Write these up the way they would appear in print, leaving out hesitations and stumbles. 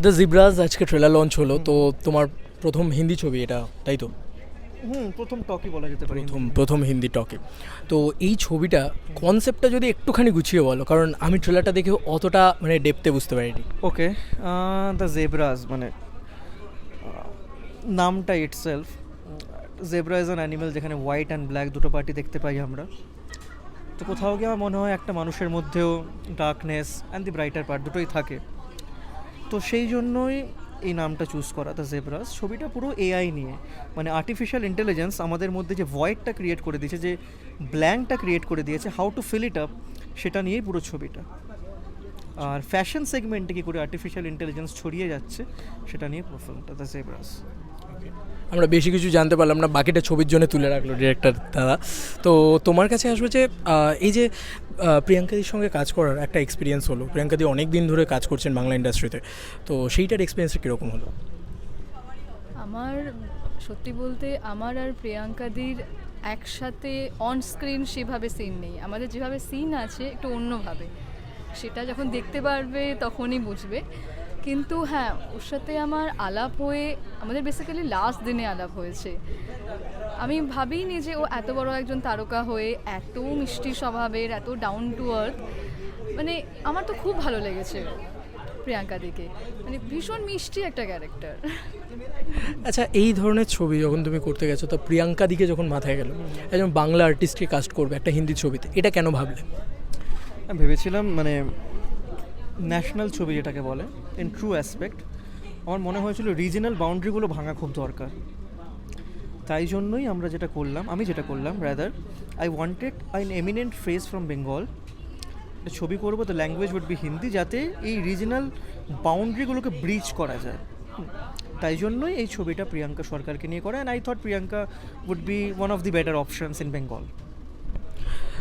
The জিব্রাস আজকে trailer launch হলো, তো তোমার প্রথম হিন্দি ছবি এটা, তাই তো? প্রথম টকই বলা যেতে পারে। প্রথম হিন্দি টকে। তো এই ছবিটা কনসেপ্টটা যদি একটুখানি গুছিয়ে বলো, কারণ আমি ট্রেলারটা দেখে অতটা মানে ডেপথে বুঝতে পারিনি। ওকে, দ্য জেব্রাস মানে নামটা itself, zebra is an animal যেখানে হোয়াইট অ্যান্ড ব্ল্যাক দুটো পার্টি দেখতে পাই আমরা। তো কোথাও গিয়ে আমার মনে হয় একটা মানুষের মধ্যেও darkness and the brighter part দুটোই থাকে। তো সেই জন্যই এই নামটা চুজ করা, দ্য জেব্রাস। ছবিটা পুরো এআই নিয়ে, মানে আর্টিফিশিয়াল ইন্টেলিজেন্স আমাদের মধ্যে যে ভয়েডটা ক্রিয়েট করে দিয়েছে, যে ব্ল্যাঙ্কটা ক্রিয়েট করে দিয়েছে, how to fill it up, সেটা নিয়েই পুরো ছবিটা। আর ফ্যাশন সেগমেন্টে কী করে আর্টিফিশিয়াল ইন্টেলিজেন্স ছড়িয়ে যাচ্ছে সেটা নিয়ে পুরো ফিল্মটা, দ্য জেব্রাস। আমরা বেশি কিছু জানতে পারলাম না, বাকিটা ছবির জন্য তুলে রাখলো ডিরেক্টর দাদা। তো তোমার কাছে আসবে যে এই যে প্রিয়াঙ্কাদির সঙ্গে কাজ করার একটা এক্সপিরিয়েন্স হলো, প্রিয়াঙ্কাদি অনেক দিন ধরে কাজ করছেন বাংলা ইন্ডাস্ট্রিতে, তো সেইটার এক্সপিরিয়েন্সটা কীরকম হলো? আমার সত্যি বলতে আমার আর প্রিয়াঙ্কাদির একসাথে অন স্ক্রিন সেভাবে সিন নেই, আমাদের যেভাবে সিন আছে একটু অন্যভাবে, সেটা যখন দেখতে পারবে তখনই বুঝবে। কিন্তু হ্যাঁ, ওর সাথে আমার আলাপ হয়ে, আমাদের বেসিক্যালি লাস্ট দিনে আলাপ হয়েছে। আমি ভাবিনি যে ও এত বড় একজন তারকা হয়ে এত মিষ্টি স্বভাবের, এত ডাউন টু আর্থ, মানে আমার তো খুব ভালো লেগেছে প্রিয়াঙ্কাদিকে, মানে ভীষণ মিষ্টি একটা ক্যারেক্টার। আচ্ছা, এই ধরনের ছবি যখন তুমি করতে গেছো, তো প্রিয়াঙ্কাদিকে যখন মাথায় গেল একজন বাংলা আর্টিস্টকে কাস্ট করবে একটা হিন্দি ছবিতে, এটা কেন ভাবলে? ভেবেছিলাম মানে ন্যাশনাল ছবি যেটাকে বলে ইন ট্রু অ্যাসপেক্ট, আমার মনে হয়েছিল রিজিনাল বাউন্ডারিগুলো ভাঙা খুব দরকার। তাই জন্যই আমরা যেটা করলাম, আমি যেটা করলাম রাদার, আই ওয়ান্টেড আইন এমিনেন্ট ফেস ফ্রম বেঙ্গল। ছবি করবো তো ল্যাঙ্গুয়েজ উড বি হিন্দি, যাতে এই রিজিনাল বাউন্ডারিগুলোকে ব্রিচ করা যায়। তাই জন্যই এই ছবিটা প্রিয়াঙ্কা সরকারকে নিয়ে করা, and I thought Priyanka would be one of the better options in Bengal.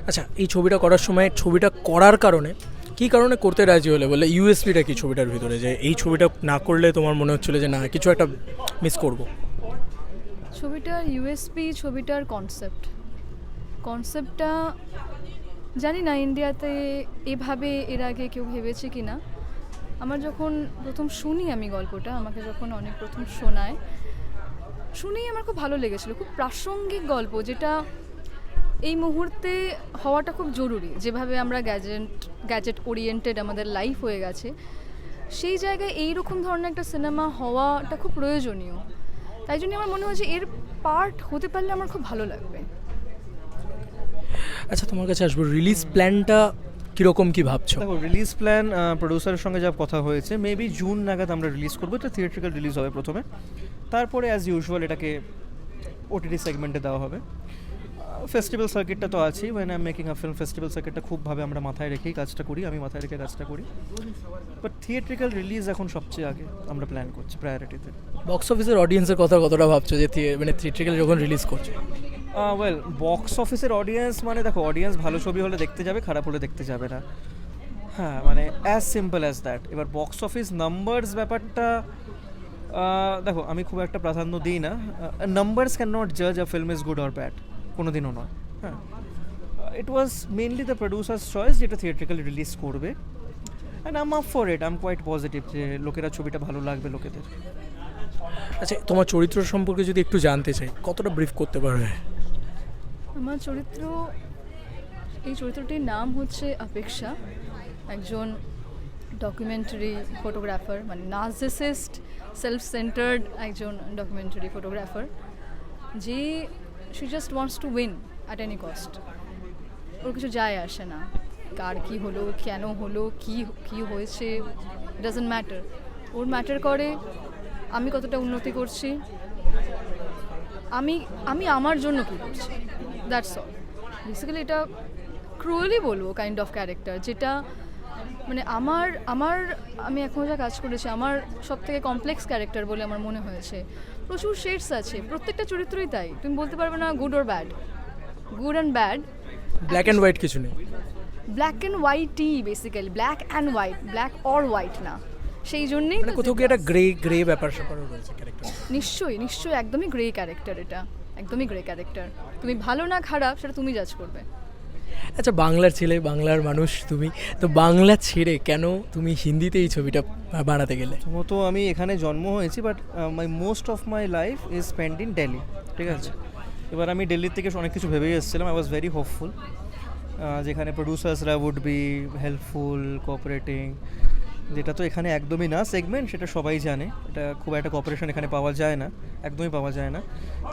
আচ্ছা, এই ছবিটা করার সময়, ছবিটা করার কারণে কী কারণে করতে রাজি হলে, বলে ইউএসপিটা কি ছবিটার ভিতরে, যে এই ছবিটা না করলে তোমার মনে হচ্ছিলো যে না কিছু একটা মিস করবো? ছবিটার ইউএসপি, ছবিটার কনসেপ্টটা জানি না ইন্ডিয়াতে এভাবে এর আগে কেউ ভেবেছে কি না। আমার যখন প্রথম শুনি আমি গল্পটা, আমাকে যখন অনেক প্রথম শোনায়, শুনেই আমার খুব ভালো লেগেছিলো। খুব প্রাসঙ্গিক গল্প, যেটা এই মুহূর্তে হওয়াটা খুব জরুরি। যেভাবে আমরা গ্যাজেট ওরিয়েন্টেড আমাদের লাইফ হয়ে গেছে, সেই জায়গায় এইরকম ধরনের একটা সিনেমা হওয়াটা খুব প্রয়োজনীয়। তাই জন্য আমার মনে হয় যে এর পার্ট হতে পারলে আমার খুব ভালো লাগবে। আচ্ছা, তোমার কাছে আসবো, রিলিজ প্ল্যানটা কীরকম কী ভাবছো? দেখো, রিলিজ প্ল্যান প্রডিউসারের সঙ্গে যা কথা হয়েছে, মেবি জুন নাগাদ আমরা রিলিজ করবো। এটা থিয়েট্রিক্যাল রিলিজ হবে প্রথমে, তারপরে অ্যাজ ইউজুয়াল এটাকে ওটিটি সেগমেন্টে দেওয়া হবে। ফেস্টিভ্যাল সার্কিটটা তো আছেই, when I am making a film, festival সার্কিটটা খুবভাবে আমরা মাথায় রেখেই কাজটা করি, আমি মাথায় রেখে কাজটা করি। বাট থিয়েট্রিক্যাল রিলিজ এখন সবচেয়ে আগে আমরা প্ল্যান করছি, প্রায়োরিটিতে। বক্স অফিসের অডিয়েন্সের কথা কতটা ভাবছো, যে মানে থিয়েট্রিক্যাল যখন রিলিজ করছো? ওয়েল, বক্স অফিসের অডিয়েন্স মানে দেখো, অডিয়েন্স ভালো ছবি হলে দেখতে যাবে, খারাপ হলে দেখতে যাবে না। হ্যাঁ, মানে অ্যাজ সিম্পল অ্যাজ দ্যাট। এবার বক্স অফিস নাম্বারস ব্যাপারটা দেখো, আমি খুব একটা প্রাধান্য দিই না। নাম্বারস ক্যান নট জাজ a film is good or bad, কোনো দিনও নয়। হ্যাঁ, it was mainly the producers choice যেটা থিয়েট্রিক্যালি রিলিজ করবে, and I am up for it. I am quite positive যে লোকেরা ছবিটা ভালো লাগবে লোকেদের। আচ্ছা, তোমার চরিত্র সম্পর্কে যদি একটু জানতে চাই, কতটা ব্রিফ করতে পারবে? আমার এই চরিত্রটির নাম হচ্ছে অপেক্ষা, একজন ডকুমেন্টারি ফটোগ্রাফার, মানে নার্সিসিস্ট, সেলফ সেন্টার্ড একজন ডকুমেন্টারি ফটোগ্রাফার, যে she just wants to win at any cost. ওর কিছু যায় আসে না কার কী হলো, কেন হলো, কী হয়েছে, ডাজন্ট ম্যাটার। ওর ম্যাটার করে আমি কতটা উন্নতি করছি, আমি আমার জন্য কী করছি, দ্যাটস অল। বেসিক্যালি এটা ক্রুয়েলি বলবো কাইন্ড অফ ক্যারেক্টার, যেটা মানে আমি এখন যা কাজ করেছি, আমার সব থেকে কমপ্লেক্স ক্যারেক্টার বলে আমার মনে হয়েছে। প্রচুর শেডস আছে, প্রত্যেকটা চরিত্রই তাই। তুমি বলতে পারবে না good or bad, good and bad, black and white কিছু নেই। ব্ল্যাক অ্যান্ড হোয়াইটই basically, black and white, black or white না। সেই জন্যেই কোথাও কি একটা গ্রে ব্যাপার স্যাপারও রয়েছে ক্যারেক্টার? নিশ্চয়ই একদমই গ্রে ক্যারেক্টার, এটা একদমই গ্রে ক্যারেক্টার। তুমি ভালো না খারাপ সেটা তুমি জাজ করবে। আচ্ছা, বাংলার ছেলে, বাংলার মানুষ তুমি, তো বাংলা ছেড়ে কেন তুমি হিন্দিতে এই ছবিটা বানাতে গেলে? প্রথমত আমি এখানে জন্ম হয়েছি, but my most of my life is spend in Delhi, ঠিক আছে? এবার আমি দিল্লি থেকে অনেক কিছু ভেবেই এসেছিলাম। আই ওয়াজ ভেরি হোপফুল, যেখানে প্রডিউসার্সরা উড বি হেল্পফুল, কোঅপারেটিং, যেটা তো এখানে একদমই না সেগমেন্ট, সেটা সবাই জানে। এটা খুব একটা কোঅপারেশন এখানে পাওয়া যায় না, একদমই পাওয়া যায় না।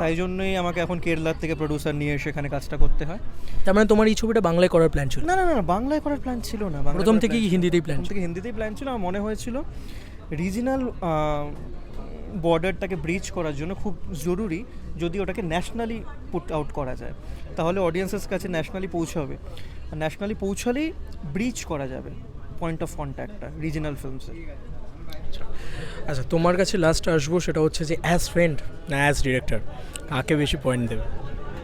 তাই জন্যই আমাকে এখন কেরলার থেকে প্রডিউসার নিয়ে এসে এখানে কাজটা করতে হয়। তার মানে তোমার এই ছবিটা বাংলায় করার প্ল্যান ছিল? না না না না, বাংলায় করার প্ল্যান ছিল না। বাংলায় প্রথম করার থেকেই plan ছিল। হিন্দিতেই প্ল্যান প্রথম থেকে হিন্দিতেই প্ল্যান ছিল। আমার মনে হয়েছিল রিজিনাল বর্ডারটাকে ব্রিজ করার জন্য খুব জরুরি যদি ওটাকে ন্যাশনালি পুট আউট করা যায়, তাহলে অডিয়েন্সের কাছে ন্যাশনালি পৌঁছাবে। আর ন্যাশনালি পৌঁছালেই ব্রিজ করা যাবে পয়েন্ট অফ কন্ট্যাক্টটা রিজিনাল ফিল্মসে। আচ্ছা, তোমার কাছে লাস্ট আসবো, সেটা হচ্ছে যে অ্যাজ ফ্রেন্ড না অ্যাজ ডিরেক্টর, কাকে বেশি পয়েন্ট দেবে?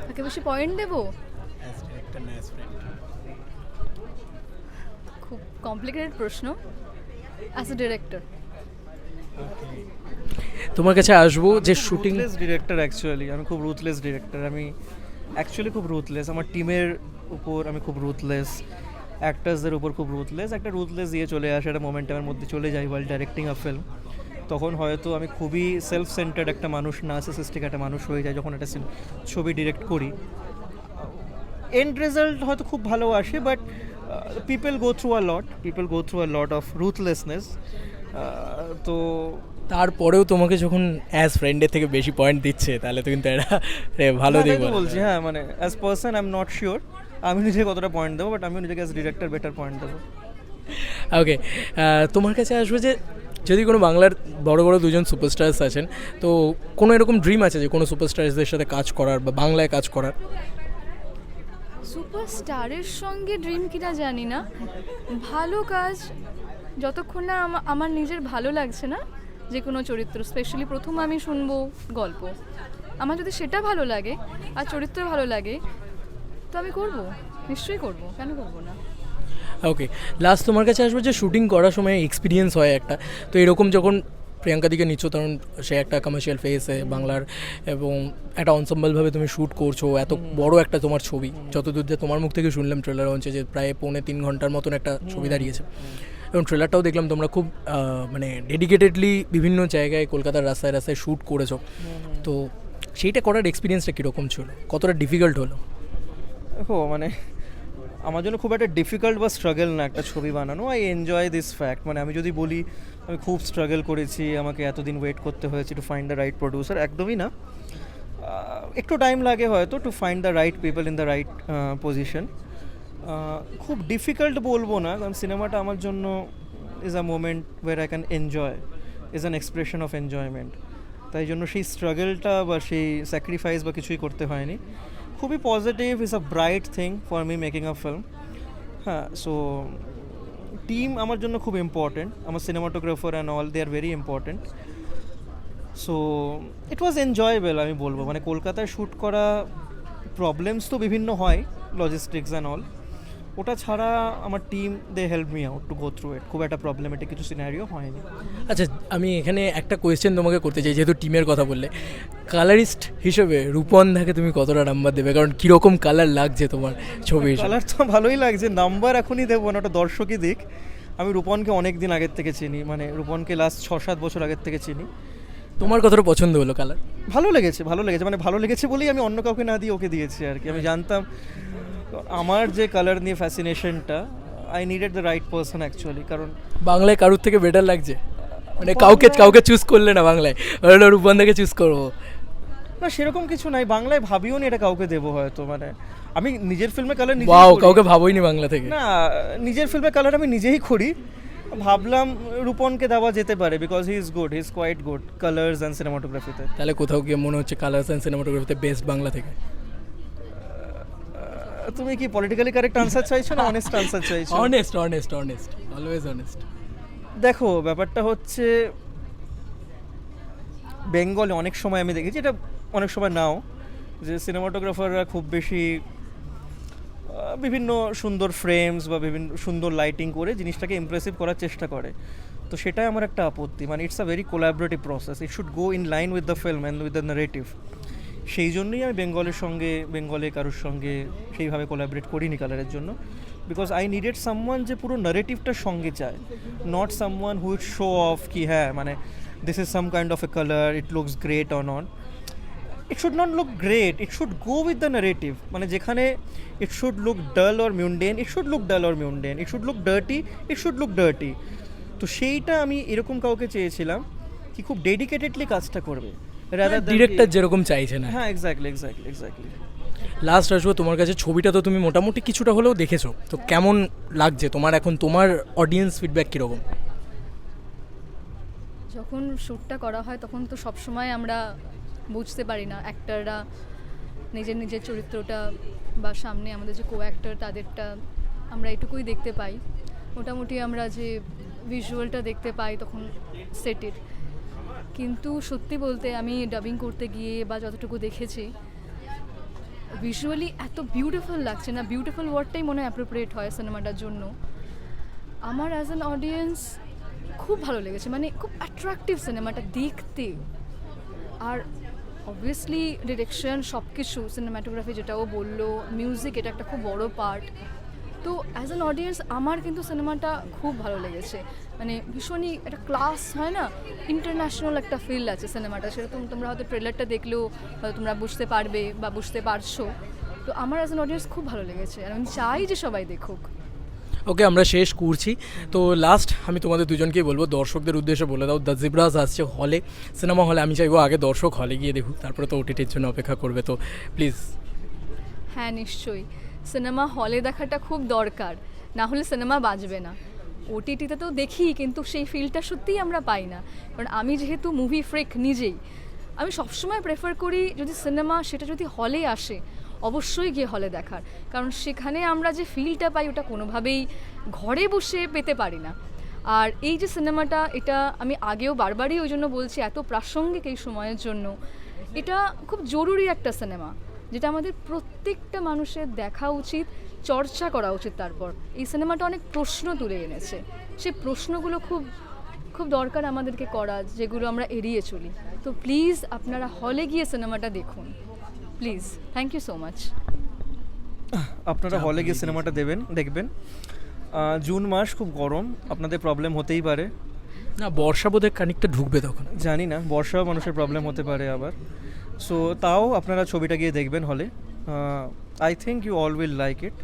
তাকে বেশি পয়েন্ট দেবো? অ্যাজ ডিরেক্টর না অ্যাজ ফ্রেন্ড? খুব কমপ্লিকেটেড প্রশ্ন। As a director. তোমার কাছে আসবো যে শুটিং। রুথলেস ডিরেক্টর অ্যাকচুয়ালি, আমি খুব রুথলেস ডিরেক্টর। আমি অ্যাকচুয়ালি খুব রুথলেস। আমার টিমের উপর আমি খুব রুথলেস, অ্যাক্টার্সদের উপর খুব রুথলেস। একটা রুথলেস দিয়ে চলে আসে, একটা মোমেন্টামের মধ্যে চলে যাই ওয়াইল ডাইরেক্টিং আ ফিল্ম। তখন হয়তো আমি খুবই সেলফ সেন্টার্ড একটা মানুষ, নার্সিসিস্টিক একটা মানুষ হয়ে যায় যখন একটা ছবি ডিরেক্ট করি। এন্ড রেজাল্ট হয়তো খুব ভালো আসে, but people go through a lot of ruthlessness. তো তারপরেও তোমাকে যখন অ্যাজ ফ্রেন্ডের থেকে বেশি পয়েন্ট দিচ্ছে, তাহলে তো কিন্তু এটা ভালো না, দিক তাই তো বলছি। হ্যাঁ, মানে as person I am not sure আমি নিজেকে কতটা পয়েন্ট দেবো, বাট আমি নিজেকে অ্যাজ ডিরেক্টর বেটার পয়েন্ট দেবো। ওকে, তোমার কাছে আসবো যে যদি কোনো বাংলার বড় বড় দুজন সুপারস্টার্স আছেন, তো কোনো এরকম ড্রিম আছে যে কোনো সুপারস্টার্সদের সাথে কাজ করার বা বাংলায় কাজ করার? সুপারস্টারের সঙ্গে ড্রিম কিনা জানি না, ভালো কাজ যতক্ষণ না আমার নিজের ভালো লাগছে না, যে কোনো চরিত্র, স্পেশালি প্রথম আমি শুনবো গল্প, আমার যদি সেটা ভালো লাগে আর চরিত্র ভালো লাগে, তো আমি করব, নিশ্চয়ই করব, কেন করব না। ওকে, লাস্ট তোমার কাছে আসবো যে শুটিং করার সময় এক্সপিরিয়েন্স হয় একটা, তো এরকম যখন প্রিয়াঙ্কা দিকে নিচ্ছ, তখন সে একটা কমার্শিয়াল ফেসে বাংলার, এবং একটা অনসম্বলভাবে তুমি শ্যুট করছো, এত বড় একটা তোমার ছবি, যতদূর যে তোমার মুখ থেকে শুনলাম ট্রেলার হচ্ছে যে প্রায় 3.5 ঘন্টার মতন একটা ছবি দাঁড়িয়েছে, এবং ট্রেলারটাও দেখলাম তোমরা খুব মানে ডেডিকেটেডলি বিভিন্ন জায়গায় কলকাতার রাস্তায় রাস্তায় শ্যুট করেছো, তো সেইটা করার এক্সপিরিয়েন্সটা কীরকম ছিল, কতটা ডিফিকাল্ট হলো? দেখো, মানে আমার জন্য খুব একটা ডিফিকাল্ট বা স্ট্রাগল না একটা ছবি বানানো। I enjoy this fact. মানে আমি যদি বলি আমি খুব স্ট্রাগল করেছি, আমাকে এতদিন ওয়েট করতে হয়েছে to find the right producer, একদমই না। একটু টাইম লাগে হয়তো to find the right people in the right position. খুব ডিফিকাল্ট বলবো না, কারণ সিনেমাটা আমার জন্য is a moment ওয়ের I can enjoy, is an expression of enjoyment. তাই জন্য সেই স্ট্রাগলটা বা সেই স্যাক্রিফাইস বা কিছুই করতে হয়নি। খুবই positive, is a bright thing for me making a film. হ্যাঁ, সো টিম আমার জন্য খুব ইম্পর্টেন্ট, আমার cinematographer and all, they are very important. So it was enjoyable আমি বলবো। মানে কলকাতায় শ্যুট করা প্রবলেমস তো বিভিন্ন হয়, লজিস্টিক্স অ্যান্ড অল, ওটা ছাড়া আমার team they help me out to go through it. খুব একটা প্রবলেমেটিক কিছু সিনারিও হয়নি। আচ্ছা, আমি এখানে একটা কোয়েশ্চেন তোমাকে করতে চাই, যেহেতু টিমের কথা বললে, কালারিস্ট হিসেবে রূপন্ধাকে তুমি কতটা নাম্বার দেবে? কারণ কীরকম কালার লাগছে তোমার ছবি? কালার তো ভালোই লাগছে, নাম্বার এখনই দেবো না, ওটা দর্শকই দিক। আমি রূপনকে অনেক দিন আগের থেকে চিনি, মানে রূপনকে লাস্ট 6-7 বছর আগের থেকে চিনি। তোমার কতটা পছন্দ হলো কালার? ভালো লেগেছে, মানে ভালো লেগেছে বলেই আমি অন্য কাউকে না দিয়ে ওকে দিয়েছি আর কি। আমি জানতাম আমার যে কালার নিয়ে ফ্যাসিনেশনটা, I needed the right person actually. কারণ বাংলায় কারুর থেকে বেটার লাগছে? মানে কাউকে চুজ করলে না বাংলায়, রূপন্ধাকে চুজ করবো না, সেরকম কিছু নাই। বাংলায় ভাবিও নি এটা কাউকে দেবো হয়তো। মানে আমি নিজের ফিল্মে কালার নিজেই ওয়াও, করি। কাউকে ভাবোইনি বাংলা থেকে? না, নিজের ফিল্মে কালার আমি নিজেই করি। ভাবলাম রূপনকে দেওয়া যেতে পারে, because he is good, he is quite good colours and সিনেমাটোগ্রাফিতে। তাহলে কোথাও গিয়ে মনে হচ্ছে কালার্স অ্যান্ড সিনেমাটোগ্রাফিতে বেস্ট বাংলা থেকে? তুমি কি পলিটিক্যালি কারেক্ট আনসার চাইছো না অনেস্ট আনসার চাইছো? Honest, always honest. দেখো, ব্যাপারটা হচ্ছে বেঙ্গলে অনেক সময় আমি দেখেছি, এটা অনেক সময় নাও, যে সিনেমাটোগ্রাফাররা খুব বেশি বিভিন্ন সুন্দর ফ্রেমস বা বিভিন্ন সুন্দর লাইটিং করে জিনিসটাকে ইমপ্রেসিভ করার চেষ্টা করে। তো সেটাই আমার একটা আপত্তি। মানে it's a very collaborative process, it should go in line with the film and with the narrative. সেই জন্যই আমি বেঙ্গলে কারোর সঙ্গে সেইভাবে কোলাবরেট করিনি কালারের জন্য, বিকজ আই নিডেড সামওয়ান যে পুরো নারেটিভটার সঙ্গে চায়, not someone who would show off কি হ্যাঁ মানে this is some kind of a colour, it looks great on on. It should not look great, it should go with the narrative. মানে যেখানে it should look dull or mundane, it should look dull or mundane, it should look dirty, it should look dirty. তো সেইটা আমি এরকম কাউকে চেয়েছিলাম কি খুব ডেডিকেটেডলি কাজটা করবে, ডিরেক্টর যেরকম চাইছে না। হ্যাঁ এক্স্যাক্টলি। লাস্ট আসবো তোমার কাছে, ছবিটা তো তুমি মোটামুটি কিছুটা হলেও দেখেছো, তো কেমন লাগছে তোমার এখন, তোমার অডিয়েন্স ফিডব্যাক কীরকম? যখন শ্যুটটা করা হয় তখন তো সবসময় আমরা বুঝতে পারি না, অ্যাক্টাররা নিজের চরিত্রটা বা সামনে আমাদের যে কো অ্যাক্টার তাদেরটা আমরা এটুকুই দেখতে পাই। মোটামুটি আমরা যে ভিজুয়ালটা দেখতে পাই তখন সেটের, কিন্তু সত্যি বলতে আমি ডাবিং করতে গিয়ে বা যতটুকু দেখেছি ভিজুয়ালি এত বিউটিফুল লাগছে না, বিউটিফুল ওয়ার্ডটাই মনে হয় অ্যাপ্রোপ্রিয়েট হয় সিনেমাটার জন্য। আমার অ্যাজ অ্যান অডিয়েন্স খুব ভালো লেগেছে, মানে খুব অ্যাট্রাকটিভ সিনেমাটা দেখতে। আর অবভিয়াসলি ডিরেকশন সব কিছু, সিনেমাটোগ্রাফি যেটাও বললো, মিউজিক এটা একটা খুব বড় পার্ট। তো অ্যাজ অ্যান অডিয়েন্স আমার কিন্তু সিনেমাটা খুব ভালো লেগেছে, মানে ভীষণই একটা ক্লাস হয় না, ইন্টারন্যাশনাল একটা ফিল আছে সিনেমাটা, সেরকম তোমরা হয়তো ট্রেলারটা দেখলেও হয়তো তোমরা বুঝতে পারবে বা বুঝতে পারছো। তো আমার অ্যাজ অ্যান অডিয়েন্স খুব ভালো লেগেছে, আর আমি চাই যে সবাই দেখুক। ওকে, আমরা শেষ করছি। তো লাস্ট আমি তোমাদের দুজনকেই বলবো, দর্শকদের উদ্দেশ্যে বলে দাও, দ্য জিব্রাস আসছে হলে, সিনেমা হলে। আমি চাইবো আগে দর্শক হলে গিয়ে দেখুক, তারপরে তো ওটিটির জন্য অপেক্ষা করবে, তো প্লিজ। হ্যাঁ নিশ্চয়ই, সিনেমা হলে দেখাটা খুব দরকার, না হলে সিনেমা বাজবে না। ওটিটিতে তো দেখি, কিন্তু সেই ফিলটা সত্যিই আমরা পাই না। কারণ আমি যেহেতু মুভি ফ্রিক নিজেই, আমি সবসময় প্রেফার করি যদি সিনেমা সেটা যদি হলে আসে অবশ্যই গিয়ে হলে দেখার, কারণ সেখানে আমরা যে ফিলটা পাই ওটা কোনোভাবেই ঘরে বসে পেতে পারি না। আর এই যে সিনেমাটা, এটা আমি আগেও বারবারই ওই জন্য বলছি, এত প্রাসঙ্গিক এই সময়ের জন্য, এটা খুব জরুরি একটা সিনেমা যেটা আমাদের প্রত্যেকটা মানুষের দেখা উচিত, চর্চা করা উচিত। তারপর এই সিনেমাটা অনেক প্রশ্ন তুলে এনেছে, সেই প্রশ্নগুলো খুব খুব দরকার আমাদেরকে করা, যেগুলো আমরা এড়িয়ে চলি। তো প্লিজ আপনারা হলে গিয়ে সিনেমাটা দেখুন, please. Thank you so much. আপনারা হলে গিয়ে সিনেমাটা দেখবেন। জুন মাস, খুব গরম, আপনাদের প্রবলেম হতেই পারে। না, বর্ষা বোধহয় খানিকটা ঢুকবে তখন, জানি না, বর্ষাও মানুষের প্রবলেম হতে পারে আবার। সো তাও আপনারা ছবিটা গিয়ে দেখবেন হলে। I think you all will like it.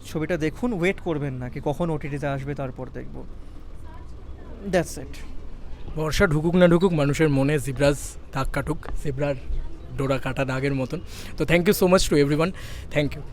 ছবিটা দেখুন, ওয়েট করবেন না কি কখন ওটিটিতে আসবে তারপর দেখব। That's it. বর্ষা ঢুকুক না ঢুকুক, মানুষের মনে জিব্রাস দাগ কাটুক, জিব্রার ডোরা কাটা দাগের মতন। তো thank you so much to everyone, thank you.